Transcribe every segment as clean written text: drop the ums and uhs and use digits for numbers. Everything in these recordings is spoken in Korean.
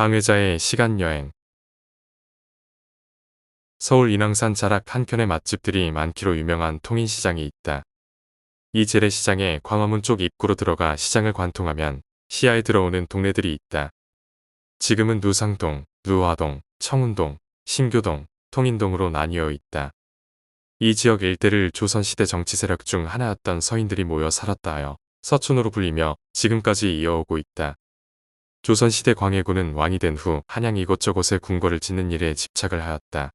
방의자의 시간여행. 서울 인왕산 자락 한켠에 맛집들이 많기로 유명한 통인시장이 있다. 이 재래시장에 광화문 쪽 입구로 들어가 시장을 관통하면 시야에 들어오는 동네들이 있다. 지금은 누상동, 누화동, 청운동, 신교동, 통인동으로 나뉘어 있다. 이 지역 일대를 조선시대 정치 세력 중 하나였던 서인들이 모여 살았다 하여 서촌으로 불리며 지금까지 이어오고 있다. 조선시대 광해군은 왕이 된 후 한양 이곳저곳에 궁궐을 짓는 일에 집착을 하였다.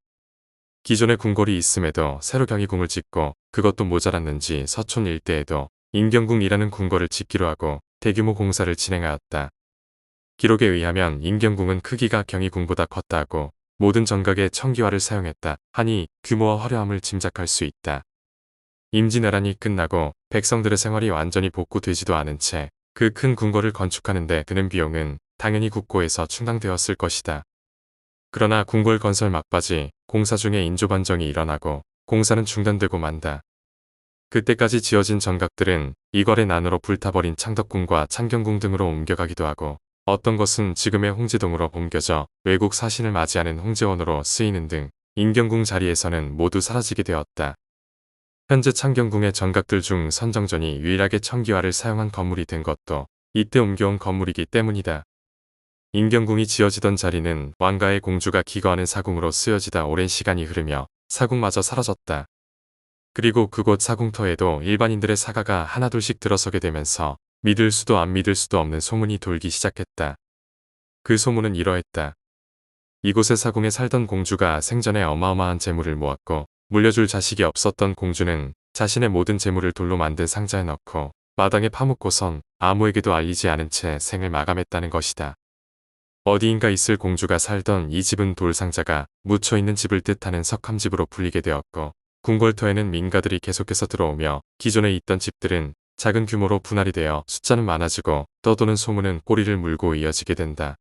기존에 궁궐이 있음에도 새로 경희궁을 짓고 그것도 모자랐는지 서촌 일대에도 인경궁이라는 궁궐을 짓기로 하고 대규모 공사를 진행하였다. 기록에 의하면 인경궁은 크기가 경희궁보다 컸다고 모든 정각에 청기화를 사용했다 하니 규모와 화려함을 짐작할 수 있다. 임진왜란이 끝나고 백성들의 생활이 완전히 복구되지도 않은 채 그 큰 궁궐을 건축하는 데 드는 비용은 당연히 국고에서 충당되었을 것이다. 그러나 궁궐 건설 막바지 공사 중에 인조 반정이 일어나고 공사는 중단되고 만다. 그때까지 지어진 정각들은 이궐의 난으로 불타버린 창덕궁과 창경궁 등으로 옮겨가기도 하고 어떤 것은 지금의 홍제동으로 옮겨져 외국 사신을 맞이하는 홍제원으로 쓰이는 등 인경궁 자리에서는 모두 사라지게 되었다. 현재 창경궁의 정각들 중 선정전이 유일하게 청기화를 사용한 건물이 된 것도 이때 옮겨온 건물이기 때문이다. 인경궁이 지어지던 자리는 왕가의 공주가 기거하는 사궁으로 쓰여지다 오랜 시간이 흐르며 사궁마저 사라졌다. 그리고 그곳 사궁터에도 일반인들의 사가가 하나둘씩 들어서게 되면서 믿을 수도 안 믿을 수도 없는 소문이 돌기 시작했다. 그 소문은 이러했다. 이곳의 사궁에 살던 공주가 생전에 어마어마한 재물을 모았고 물려줄 자식이 없었던 공주는 자신의 모든 재물을 돌로 만든 상자에 넣고 마당에 파묻고선 아무에게도 알리지 않은 채 생을 마감했다는 것이다. 어디인가 있을 공주가 살던 이 집은 돌상자가 묻혀있는 집을 뜻하는 석함집으로 불리게 되었고 궁궐터에는 민가들이 계속해서 들어오며 기존에 있던 집들은 작은 규모로 분할이 되어 숫자는 많아지고 떠도는 소문은 꼬리를 물고 이어지게 된다.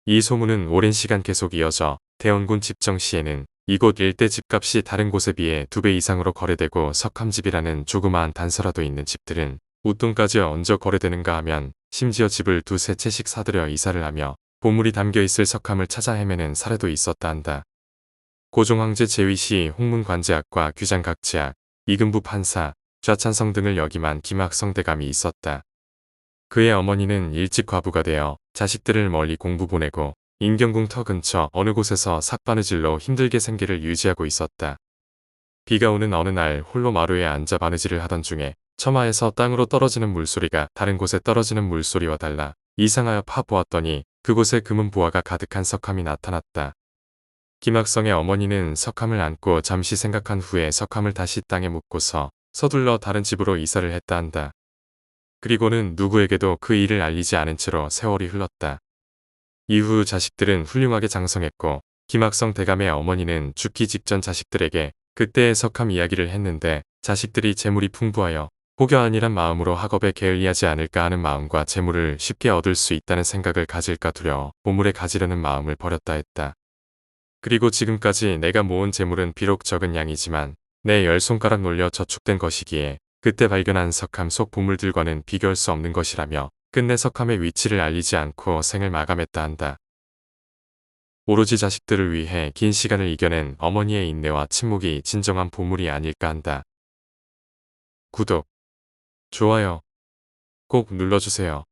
이 소문은 오랜 시간 계속 이어져 대원군 집정 시에는 이곳 일대 집값이 다른 곳에 비해 2배 이상으로 거래되고 석함집이라는 조그마한 단서라도 있는 집들은 웃돈까지 얹어 거래되는가 하면 심지어 집을 2~3채씩 사들여 이사를 하며 보물이 담겨있을 석함을 찾아 헤매는 사례도 있었다 한다. 고종황제 제위 시 홍문관제학과 규장각제학, 이금부 판사, 좌찬성 등을 역임한 김학성 대감이 있었다. 그의 어머니는 일찍 과부가 되어 자식들을 멀리 공부 보내고 인경궁 터 근처 어느 곳에서 삭바느질로 힘들게 생계를 유지하고 있었다. 비가 오는 어느 날 홀로 마루에 앉아 바느질을 하던 중에 처마에서 땅으로 떨어지는 물소리가 다른 곳에 떨어지는 물소리와 달라 이상하여 파보았더니 그곳에 금은 보화가 가득한 석함이 나타났다. 김학성의 어머니는 석함을 안고 잠시 생각한 후에 석함을 다시 땅에 묻고서 서둘러 다른 집으로 이사를 했다 한다. 그리고는 누구에게도 그 일을 알리지 않은 채로 세월이 흘렀다. 이후 자식들은 훌륭하게 장성했고 김학성 대감의 어머니는 죽기 직전 자식들에게 그때의 석함 이야기를 했는데 자식들이 재물이 풍부하여 혹여 아니란 마음으로 학업에 게을리하지 않을까 하는 마음과 재물을 쉽게 얻을 수 있다는 생각을 가질까 두려워 보물에 가지려는 마음을 버렸다 했다. 그리고 지금까지 내가 모은 재물은 비록 적은 양이지만 내 10손가락 놀려 저축된 것이기에 그때 발견한 석함 속 보물들과는 비교할 수 없는 것이라며 끝내 석함의 위치를 알리지 않고 생을 마감했다 한다. 오로지 자식들을 위해 긴 시간을 이겨낸 어머니의 인내와 침묵이 진정한 보물이 아닐까 한다. 구독, 좋아요 꼭 눌러주세요.